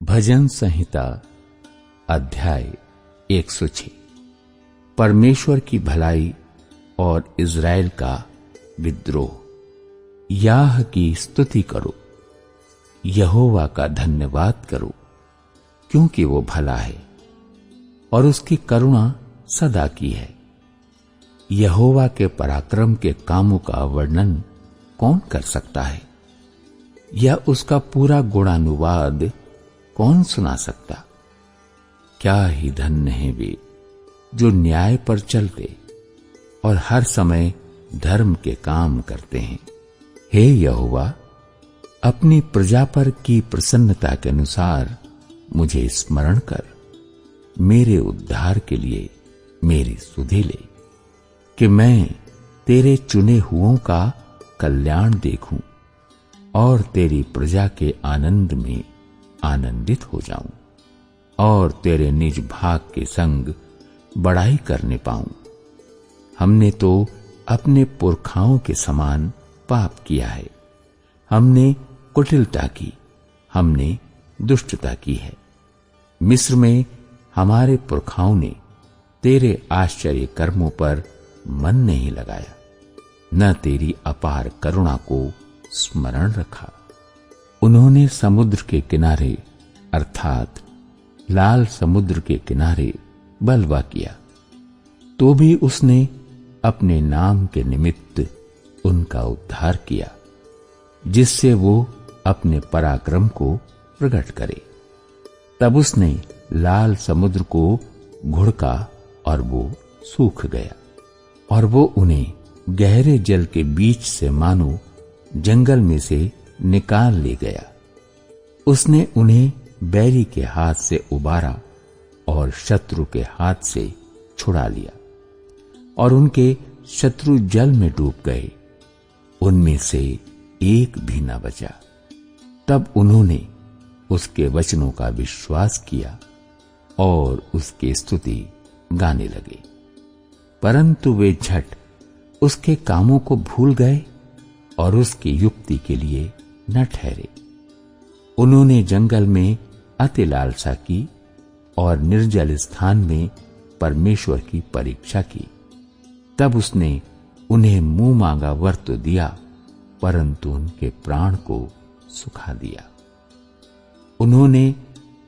भजन संहिता अध्याय 106। परमेश्वर की भलाई और इज़राइल का विद्रोह। याह की स्तुति करो, यहोवा का धन्यवाद करो, क्योंकि वो भला है और उसकी करुणा सदा की है। यहोवा के पराक्रम के कामों का वर्णन कौन कर सकता है, या उसका पूरा गुणानुवाद कौन सुना सकता। क्या ही धन्य है वे जो न्याय पर चलते और हर समय धर्म के काम करते हैं। हे यहोवा, अपनी प्रजा पर की प्रसन्नता के अनुसार मुझे स्मरण कर, मेरे उद्धार के लिए मेरी सुधि ले, कि मैं तेरे चुने हुओं का कल्याण देखूं और तेरी प्रजा के आनंद में आनंदित हो जाऊं और तेरे निज भाग के संग बड़ाई करने पाऊं। हमने तो अपने पुरखाओं के समान पाप किया है, हमने कुटिलता की, हमने दुष्टता की है। मिस्र में हमारे पुरखाओं ने तेरे आश्चर्य कर्मों पर मन नहीं लगाया, न तेरी अपार करुणा को स्मरण रखा। उन्होंने समुद्र के किनारे अर्थात लाल समुद्र के किनारे बलवा किया, तो भी उसने अपने नाम के निमित्त उनका उद्धार किया, जिससे वो अपने पराक्रम को प्रकट करे। तब उसने लाल समुद्र को घुड़का और वो सूख गया, और वो उन्हें गहरे जल के बीच से मानो जंगल में से निकाल ले गया। उसने उन्हें बैरी के हाथ से उबारा और शत्रु के हाथ से छुड़ा लिया, और उनके शत्रु जल में डूब गए, उनमें से एक भी न बचा। तब उन्होंने उसके वचनों का विश्वास किया और उसकी स्तुति गाने लगे, परंतु वे झट उसके कामों को भूल गए और उसकी युक्ति के लिए न ठहरे। उन्होंने जंगल में अति लालसा की और निर्जल स्थान में परमेश्वर की परीक्षा की। तब उसने उन्हें मुंह मांगा वर तो दिया, परंतु उनके प्राण को सुखा दिया। उन्होंने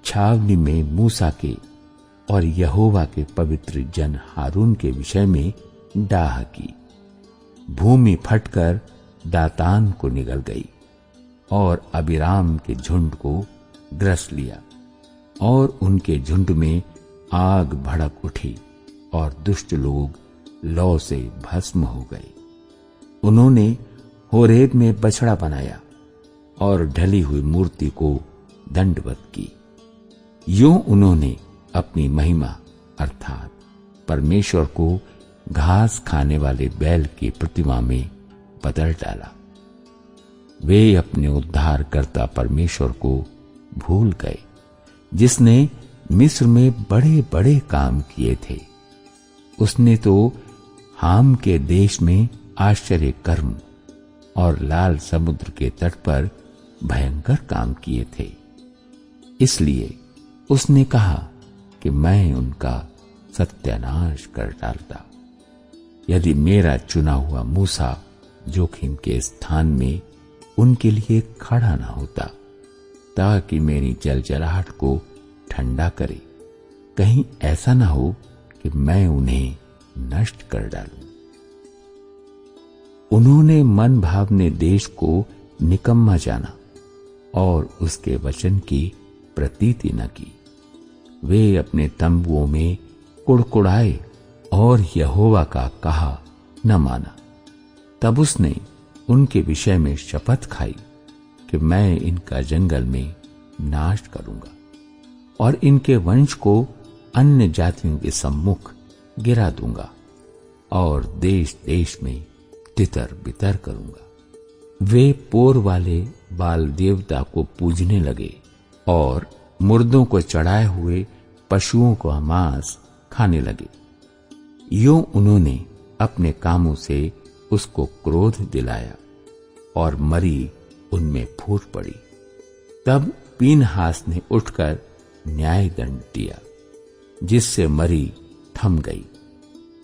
छावनी में मूसा के और यहोवा के पवित्र जन हारून के विषय में डाह की। भूमि फटकर दातान को निगल गई और अबीराम के झुंड को ग्रस लिया, और उनके झुंड में आग भड़क उठी और दुष्ट लोग लौ से भस्म हो गए। उन्होंने होरेब में बछड़ा बनाया और ढली हुई मूर्ति को दंडवत की। यूं उन्होंने अपनी महिमा अर्थात परमेश्वर को घास खाने वाले बैल की प्रतिमा में बदल डाला। वे अपने उद्धारकर्ता परमेश्वर को भूल गए, जिसने मिस्र में बड़े बड़े काम किए थे। उसने तो हाम के देश में आश्चर्य कर्म और लाल समुद्र के तट पर भयंकर काम किए थे। इसलिए उसने कहा कि मैं उनका सत्यानाश कर डालता। यदि मेरा चुना हुआ मूसा जोखिम के स्थान में उनके लिए खड़ा ना होता, ताकि मेरी जलजलाहट को ठंडा करे, कहीं ऐसा ना हो कि मैं उन्हें नष्ट कर डालूं। उन्होंने मन भावने देश को निकम्मा जाना और उसके वचन की प्रतीति न की। वे अपने तंबुओं में कुड़कुड़ाए और यहोवा का कहा न माना। तब उसने उनके विषय में शपथ खाई कि मैं इनका जंगल में नाश करूंगा और इनके वंश को अन्य जातियों के सम्मुख गिरा दूंगा और देश देश में तितर बितर करूंगा। वे पोर वाले बाल देवता को पूजने लगे और मुर्दों को चढ़ाए हुए पशुओं का मांस खाने लगे। यूं उन्होंने अपने कामों से उसको क्रोध दिलाया और मरी उनमें फूट पड़ी। तब पीनहास ने उठकर न्याय दंड दिया, जिससे मरी थम गई,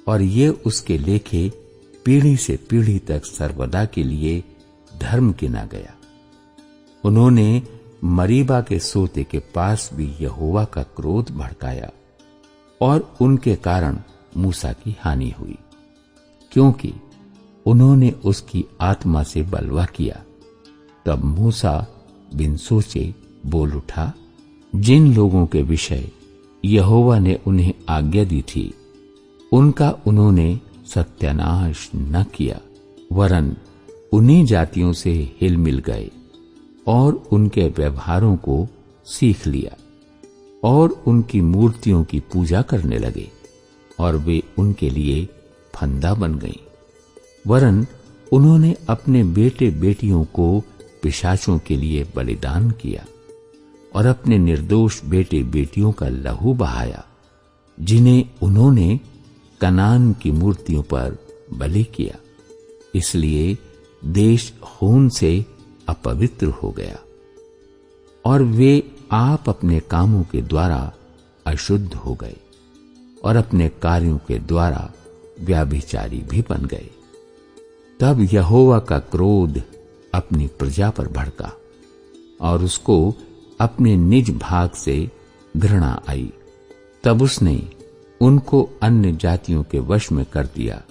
और ये उसके लेखे पीढ़ी से पीढ़ी तक सर्वदा के लिए धर्म गिना गया। उन्होंने मरीबा के सोते के पास भी यहोवा का क्रोध भड़काया, और उनके कारण मूसा की हानि हुई, क्योंकि उन्होंने उसकी आत्मा से बलवा किया। तब मूसा बिन सोचे बोल उठा, जिन लोगों के विषय यहोवा ने उन्हें आज्ञा दी थी, उनका उन्होंने सत्यानाश न किया, वरन उन्हीं जातियों से हिल मिल गए और उनके व्यवहारों को सीख लिया और उनकी मूर्तियों की पूजा करने लगे, और वे उनके लिए फंदा बन गईं। वरन उन्होंने अपने बेटे बेटियों को पिशाचों के लिए बलिदान किया और अपने निर्दोष बेटे बेटियों का लहू बहाया, जिन्हें उन्होंने कनान की मूर्तियों पर बलि किया। इसलिए देश खून से अपवित्र हो गया, और वे आप अपने कामों के द्वारा अशुद्ध हो गए और अपने कार्यों के द्वारा व्याभिचारी भी बन गए। तब यहोवा का क्रोध अपनी प्रजा पर भड़का और उसको अपने निज भाग से घृणा आई। तब उसने उनको अन्य जातियों के वश में कर दिया,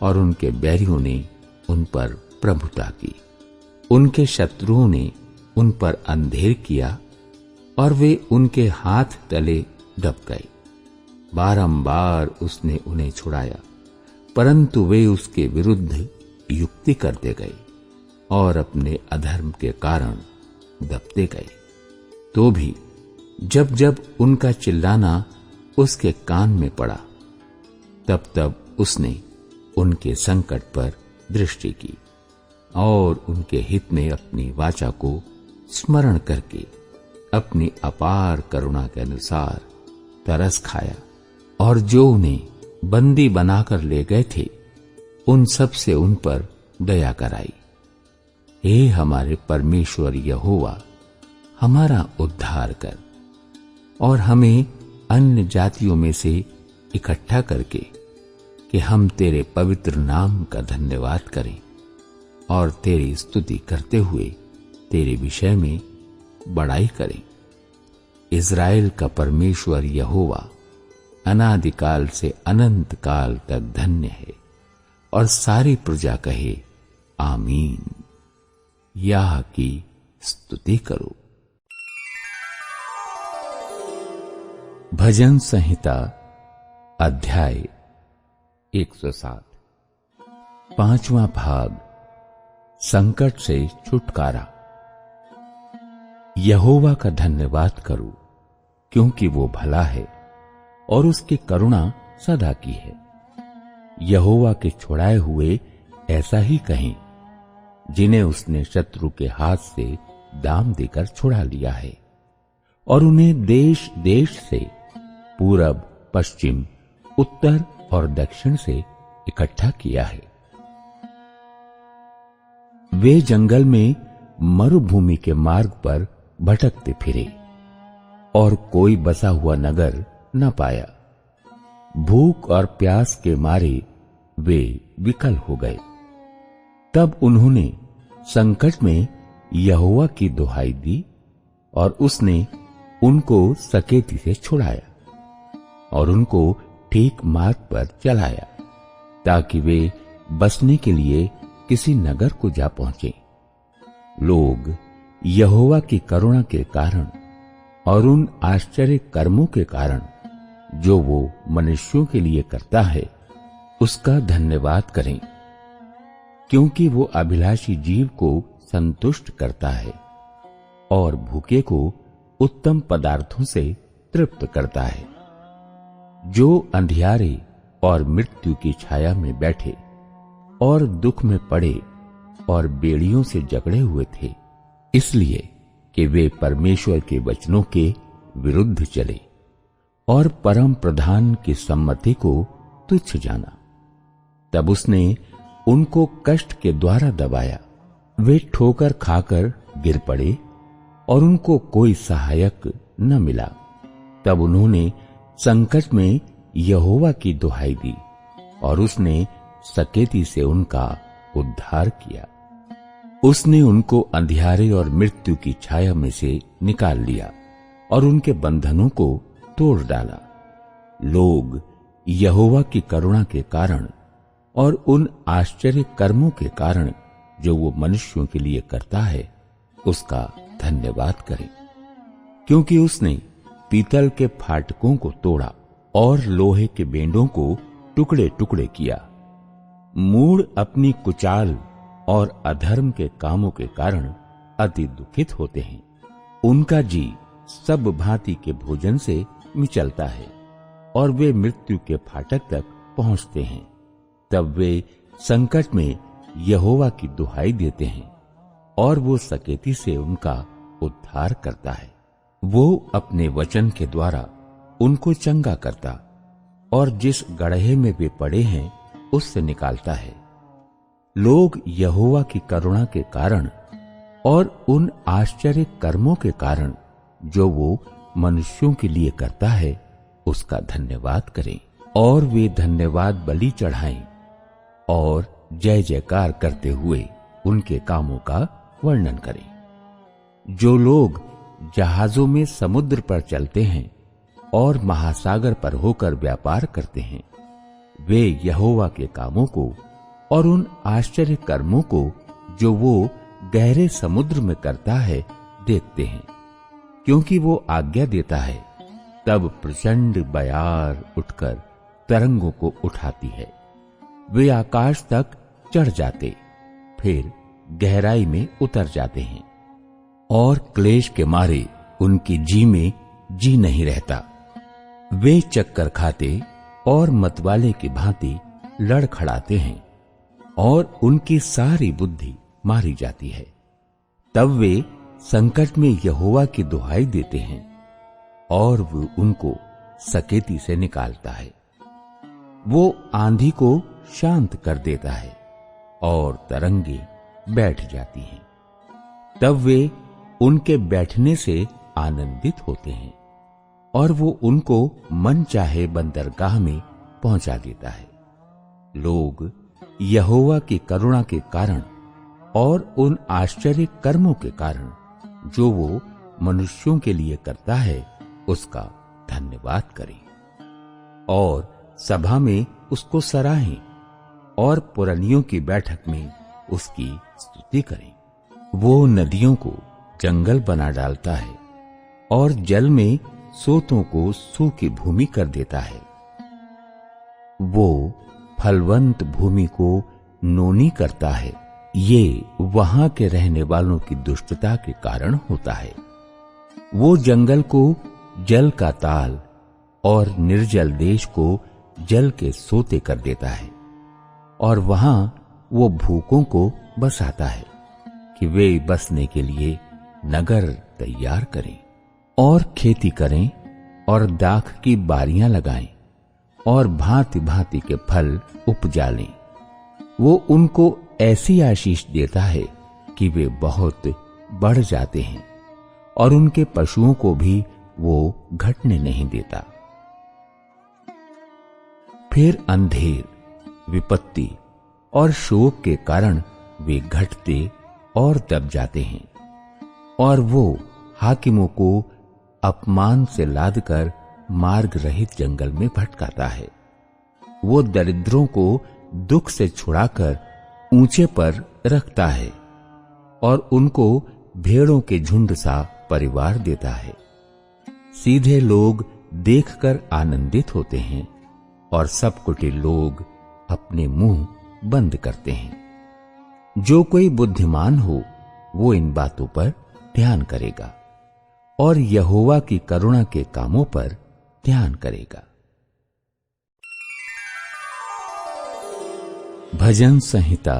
और उनके बैरियों ने उन पर प्रभुता की। उनके शत्रुओं ने उन पर अंधेर किया, और वे उनके हाथ तले दब गए। बारंबार उसने उन्हें छुड़ाया, परंतु वे उसके विरुद्ध युक्ति करते गए और अपने अधर्म के कारण दबते गए। तो भी जब जब उनका चिल्लाना उसके कान में पड़ा, तब तब उसने उनके संकट पर दृष्टि की और उनके हित में अपनी वाचा को स्मरण करके अपनी अपार करुणा के अनुसार तरस खाया, और जो उन्हें बंदी बनाकर ले गए थे, उन सब से उन पर दया कराई। हे हमारे परमेश्वर यहोवा, हमारा उद्धार कर और हमें अन्य जातियों में से इकट्ठा करके, कि हम तेरे पवित्र नाम का धन्यवाद करें और तेरी स्तुति करते हुए तेरे विषय में बड़ाई करें। इज़राइल का परमेश्वर यहोवा अनादिकाल से अनंत काल तक धन्य है, और सारी प्रजा कहे आमीन। याह की स्तुति करो। भजन संहिता अध्याय 107। पांचवा भाग। संकट से छुटकारा। यहोवा का धन्यवाद करो, क्योंकि वो भला है और उसकी करुणा सदा की है। यहोवा के छुड़ाए हुए ऐसा ही कहें, जिन्हें उसने शत्रु के हाथ से दाम देकर छुड़ा लिया है, और उन्हें देश देश से, पूरब, पश्चिम, उत्तर और दक्षिण से इकट्ठा किया है। वे जंगल में मरुभूमि के मार्ग पर भटकते फिरे, और कोई बसा हुआ नगर न पाया। भूख और प्यास के मारे वे विकल हो गए। तब उन्होंने संकट में यहोवा की दुहाई दी, और उसने उनको सकेती से छुड़ाया और उनको ठीक मार्ग पर चलाया, ताकि वे बसने के लिए किसी नगर को जा पहुंचे। लोग यहोवा की करुणा के कारण और उन आश्चर्य कर्मों के कारण जो वो मनुष्यों के लिए करता है, उसका धन्यवाद करें, क्योंकि वो अभिलाषी जीव को संतुष्ट करता है और भूखे को उत्तम पदार्थों से तृप्त करता है। जो अंधियारे और मृत्यु की छाया में बैठे और दुख में पड़े और बेड़ियों से जकड़े हुए थे, इसलिए कि वे परमेश्वर के वचनों के विरुद्ध चले और परम प्रधान की सम्मति को तुच्छ जाना। तब उसने उनको कष्ट के द्वारा दबाया। वे ठोकर खाकर गिर पड़े और उनको कोई सहायक न मिला। तब उन्होंने संकट में यहोवा की दुहाई दी और उसने सकेती से उनका उद्धार किया। उसने उनको अंधियारे और मृत्यु की छाया में से निकाल लिया और उनके बंधनों को तोड़ डाला। लोग यहोवा की करुणा के कारण और उन आश्चर्य कर्मों के कारण जो वो मनुष्यों के लिए करता है उसका धन्यवाद करें, क्योंकि उसने पीतल के फाटकों को तोड़ा और लोहे के बेंडों को टुकड़े टुकड़े किया। मूढ़ अपनी कुचाल और अधर्म के कामों के कारण अति दुखित होते हैं। उनका जी सब भांति के भोजन से मिचलता है और वे मृत्यु के फाटक तक पहुंचते हैं। तब वे संकट में यहोवा की दुहाई देते हैं और वो सकेती से उनका उद्धार करता है। वो अपने वचन के द्वारा उनको चंगा करता और जिस गड्ढे में वे पड़े हैं उससे निकालता है। लोग यहोवा की करुणा के कारण और उन आश्चर्य कर्मों के कारण जो वो मनुष्यों के लिए करता है उसका धन्यवाद करें और वे धन्यवाद बलि चढ़ाएं और जय जयकार करते हुए उनके कामों का वर्णन करें। जो लोग जहाजों में समुद्र पर चलते हैं और महासागर पर होकर व्यापार करते हैं, वे यहोवा के कामों को और उन आश्चर्य कर्मों को जो वो गहरे समुद्र में करता है देखते हैं। क्योंकि वो आज्ञा देता है तब प्रचंड बयार उठकर तरंगों को उठाती है। वे आकाश तक चढ़ जाते फिर गहराई में उतर जाते हैं और क्लेश के मारे उनकी जी में जी नहीं रहता। वे चक्कर खाते और मतवाले की भांति लड़खड़ाते हैं और उनकी सारी बुद्धि मारी जाती है। तब वे संकट में यहोवा की दुहाई देते हैं और वो उनको सकेती से निकालता है। वो आंधी को शांत कर देता है और तरंगे बैठ जाती हैं। तब वे उनके बैठने से आनंदित होते हैं और वो उनको मन चाहे बंदरगाह में पहुंचा देता है। लोग यहोवा की करुणा के कारण और उन आश्चर्य कर्मों के कारण जो वो मनुष्यों के लिए करता है उसका धन्यवाद करें और सभा में उसको सराहें और पुरनियों की बैठक में उसकी स्तुति करें। वो नदियों को जंगल बना डालता है और जल में सोतों को सूखी भूमि कर देता है। वो फलवंत भूमि को नोनी करता है। ये वहां के रहने वालों की दुष्टता के कारण होता है। वो जंगल को जल का ताल और निर्जल देश को जल के सोते कर देता है और वहां वो भूखों को बसाता है कि वे बसने के लिए नगर तैयार करें और खेती करें और दाख की बारियां लगाएं और भांति भांति के फल उपजा लें। वो उनको ऐसी आशीष देता है कि वे बहुत बढ़ जाते हैं और उनके पशुओं को भी वो घटने नहीं देता। फिर अंधेर, विपत्ति और शोक के कारण वे घटते और दब जाते हैं और वो हाकिमों को अपमान से लादकर मार्ग रहित जंगल में भटकाता है। वो दरिद्रों को दुख से छुड़ाकर ऊंचे पर रखता है और उनको भेड़ों के झुंड सा परिवार देता है। सीधे लोग देखकर आनंदित होते हैं और सब कुटिल लोग अपने मुंह बंद करते हैं। जो कोई बुद्धिमान हो वो इन बातों पर ध्यान करेगा और यहोवा की करुणा के कामों पर ध्यान करेगा। भजन संहिता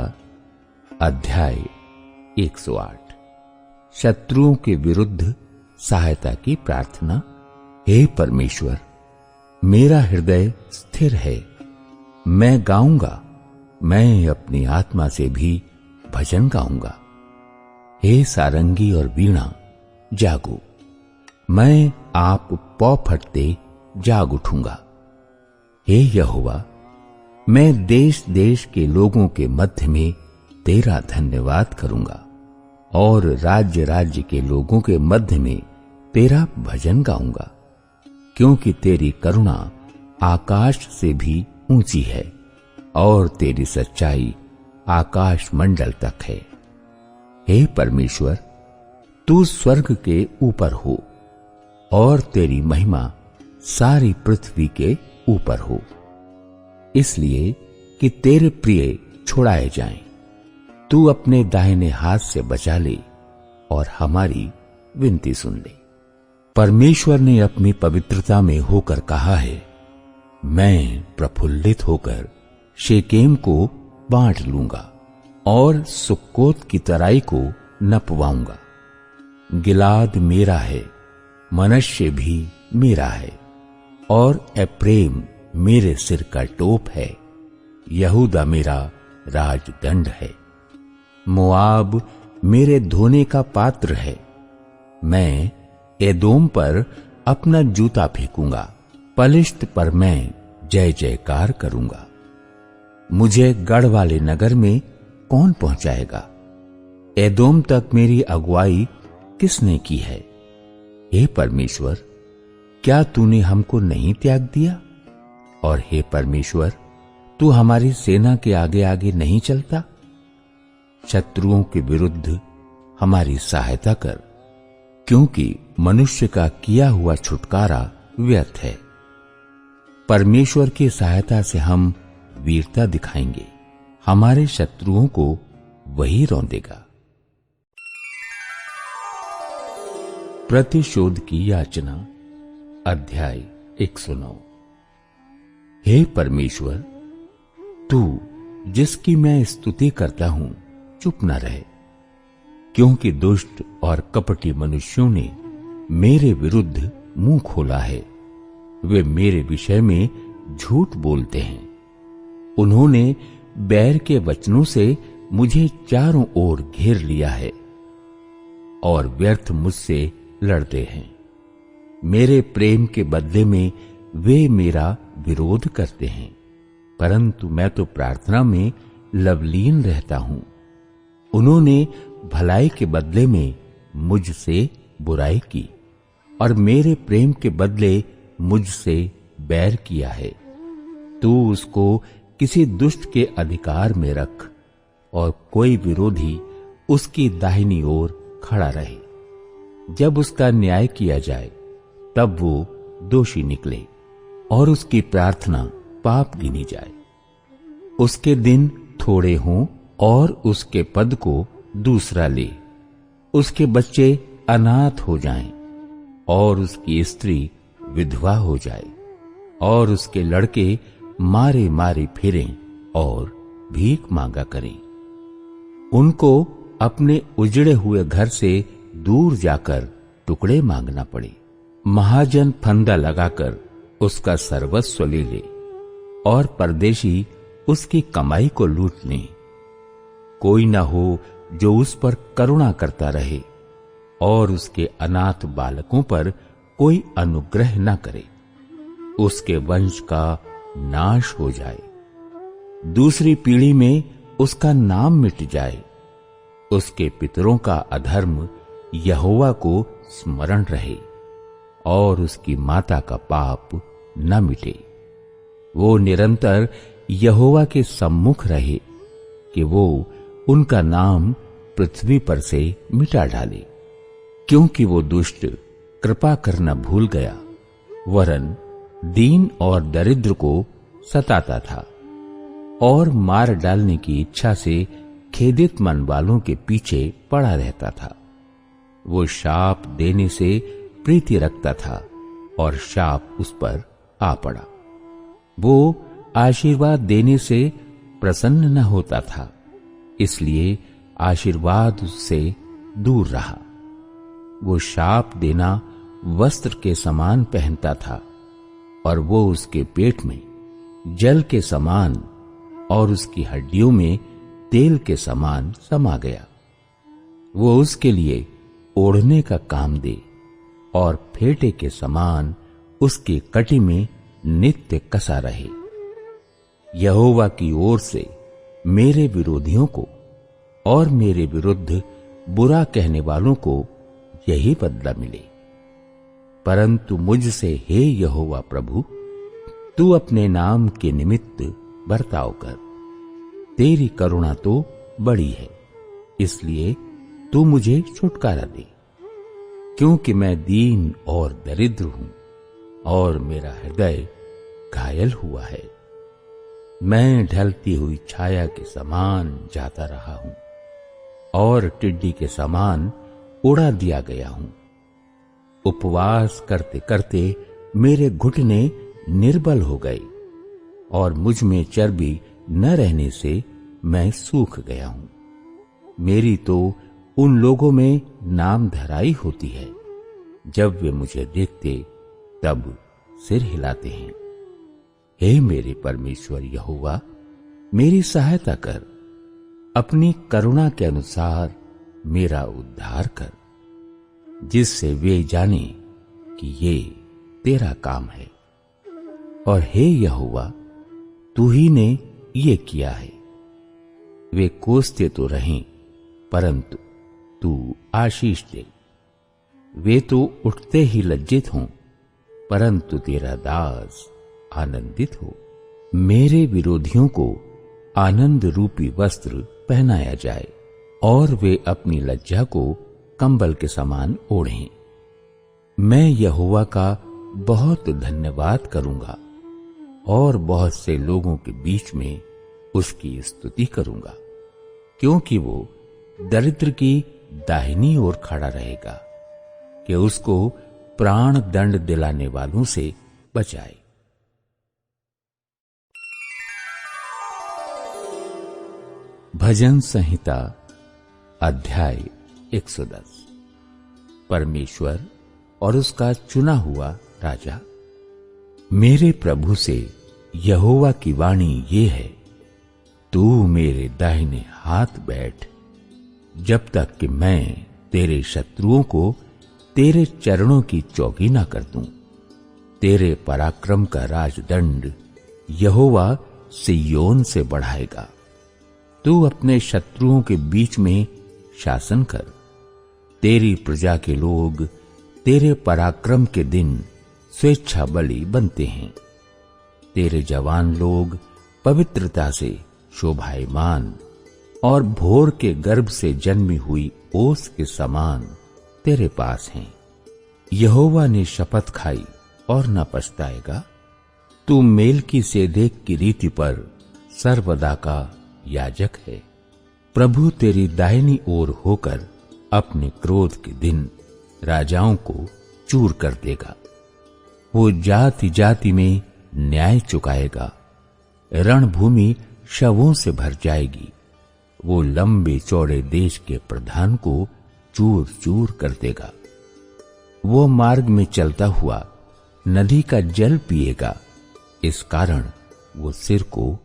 अध्याय 108। शत्रुओं के विरुद्ध सहायता की प्रार्थना। हे परमेश्वर, मेरा हृदय स्थिर है, मैं गाऊंगा, मैं अपनी आत्मा से भी भजन गाऊंगा। हे सारंगी और वीणा, जागो, मैं आप पौ फटते जाग उठूंगा। हे यहोवा, मैं देश देश के लोगों के मध्य में तेरा धन्यवाद करूंगा और राज्य राज्य के लोगों के मध्य में तेरा भजन गाऊंगा, क्योंकि तेरी करुणा आकाश से भी ऊंची है और तेरी सच्चाई आकाश मंडल तक है। हे परमेश्वर, तू स्वर्ग के ऊपर हो और तेरी महिमा सारी पृथ्वी के ऊपर हो, इसलिए कि तेरे प्रिय छुड़ाए जाएं। तू अपने दाहिने हाथ से बचा ले और हमारी विनती सुन ले। परमेश्वर ने अपनी पवित्रता में होकर कहा है, मैं प्रफुल्लित होकर शेकेम को बांट लूंगा और सुक्कोत की तराई को नपवाऊंगा। गिलाद मेरा है, मनश्शे भी मेरा है और एप्रेम मेरे सिर का टोप है। यहूदा मेरा राजदंड है। मोआब मेरे धोने का पात्र है। मैं एदोम पर अपना जूता फेंकूंगा, पलिश्त पर मैं जय जयकार करूंगा। मुझे गढ़ वाले नगर में कौन पहुंचाएगा? एदोम तक मेरी अगुवाई किसने की है? हे परमेश्वर, क्या तूने हमको नहीं त्याग दिया? और हे परमेश्वर, तू हमारी सेना के आगे आगे नहीं चलता? शत्रुओं के विरुद्ध हमारी सहायता कर, क्योंकि मनुष्य का किया हुआ छुटकारा व्यर्थ है। परमेश्वर की सहायता से हम वीरता दिखाएंगे, हमारे शत्रुओं को वही रौंदेगा। प्रतिशोध की याचना, अध्याय 109। हे परमेश्वर, तू जिसकी मैं स्तुति करता हूं, चुप न रहे, क्योंकि दुष्ट और कपटी मनुष्यों ने मेरे विरुद्ध मुंह खोला है। वे मेरे विषय में झूठ बोलते हैं। उन्होंने बैर के वचनों से मुझे चारों ओर घेर लिया है और व्यर्थ मुझसे लड़ते हैं। मेरे प्रेम के बदले में वे मेरा विरोध करते हैं, परंतु मैं तो प्रार्थना में लवलीन रहता हूं। उन्होंने भलाई के बदले में मुझसे बुराई की और मेरे प्रेम के बदले मुझसे बैर किया है। तू उसको किसी दुष्ट के अधिकार में रख और कोई विरोधी उसकी दाहिनी ओर खड़ा रहे। जब उसका न्याय किया जाए, तब वो दोषी निकले और उसकी प्रार्थना पाप गिनी जाए। उसके दिन थोड़े हों और उसके पद को दूसरा ले। उसके बच्चे अनाथ हो जाएं और उसकी स्त्री विधवा हो जाए और उसके लड़के मारे मारे फिरें और भीख मांगा करें। उनको अपने उजड़े हुए घर से दूर जाकर टुकड़े मांगना पड़े। महाजन फंदा लगाकर उसका सर्वस्व ले ले और परदेशी उसकी कमाई को लूट लें। कोई न हो जो उस पर करुणा करता रहे और उसके अनाथ बालकों पर कोई अनुग्रह न करे। उसके वंश का नाश हो जाए, दूसरी पीढ़ी में उसका नाम मिट जाए। उसके पितरों का अधर्म यहोवा को स्मरण रहे और उसकी माता का पाप न मिटे। वो निरंतर यहोवा के सम्मुख रहे कि वो उनका नाम पृथ्वी पर से मिटा डाले, क्योंकि वो दुष्ट कृपा करना भूल गया, वरन दीन और दरिद्र को सताता था और मार डालने की इच्छा से खेदित मन वालों के पीछे पड़ा रहता था। वो शाप देने से प्रीति रखता था और शाप उस पर आ पड़ा। वो आशीर्वाद देने से प्रसन्न न होता था, इसलिए आशीर्वाद उससे दूर रहा। वो शाप देना वस्त्र के समान पहनता था और वो उसके पेट में जल के समान और उसकी हड्डियों में तेल के समान समा गया। वो उसके लिए ओढ़ने का काम दे और फेटे के समान उसकी कटी में नित्य कसा रहे। यहोवा की ओर से मेरे विरोधियों को और मेरे विरुद्ध बुरा कहने वालों को यही बदला मिले। परंतु मुझसे हे यहोवा प्रभु, तू अपने नाम के निमित्त बर्ताव कर। तेरी करुणा तो बड़ी है, इसलिए तू मुझे छुटकारा दे, क्योंकि मैं दीन और दरिद्र हूं और मेरा हृदय घायल हुआ है। मैं ढलती हुई छाया के समान जाता रहा हूं और टिड्डी के समान उड़ा दिया गया हूं। उपवास करते करते मेरे घुटने निर्बल हो गए और मुझ में चर्बी न रहने से मैं सूख गया हूं। मेरी तो उन लोगों में नाम धराई होती है, जब वे मुझे देखते तब सिर हिलाते हैं। हे मेरे परमेश्वर यहोवा, मेरी सहायता कर, अपनी करुणा के अनुसार मेरा उद्धार कर, जिससे वे जाने कि ये तेरा काम है। और हे यहोवा, तू ही ने ये किया है। वे कोसते तो रहें, परंतु तू आशीष दे। वे तो उठते ही लज्जित हों, परंतु तेरा दास आनंदित हो। मेरे विरोधियों को आनंद रूपी वस्त्र पहनाया जाए और वे अपनी लज्जा को कंबल के समान ओढ़ें। मैं यहोवा का बहुत धन्यवाद करूंगा और बहुत से लोगों के बीच में उसकी स्तुति करूंगा, क्योंकि वो दरिद्र की दाहिनी ओर खड़ा रहेगा कि उसको प्राण दंड दिलाने वालों से बचाए। भजन संहिता अध्याय 110। परमेश्वर और उसका चुना हुआ राजा। मेरे प्रभु से यहोवा की वाणी ये है, तू मेरे दाहिने हाथ बैठ, जब तक कि मैं तेरे शत्रुओं को तेरे चरणों की चौकी ना कर दूं। तेरे पराक्रम का राजदंड यहोवा सिय्योन से बढ़ाएगा। तू अपने शत्रुओं के बीच में शासन कर। तेरी प्रजा के लोग तेरे पराक्रम के दिन स्वेच्छा बलि बनते हैं। तेरे जवान लोग पवित्रता से शोभायमान और भोर के गर्भ से जन्मी हुई ओस के समान तेरे पास हैं। यहोवा ने शपथ खाई और न पछताएगा। तू मेलकीसेदेक की रीति पर सर्वदा का याजक है। प्रभु तेरी दाहिनी ओर होकर अपने क्रोध के दिन राजाओं को चूर कर देगा। वो जाति जाति में न्याय चुकाएगा। रणभूमि शवों से भर जाएगी। वो लंबे चौड़े देश के प्रधान को चूर चूर कर देगा। वो मार्ग में चलता हुआ नदी का जल पिएगा। इस कारण वो सिर को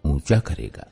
ऊंचा करेगा।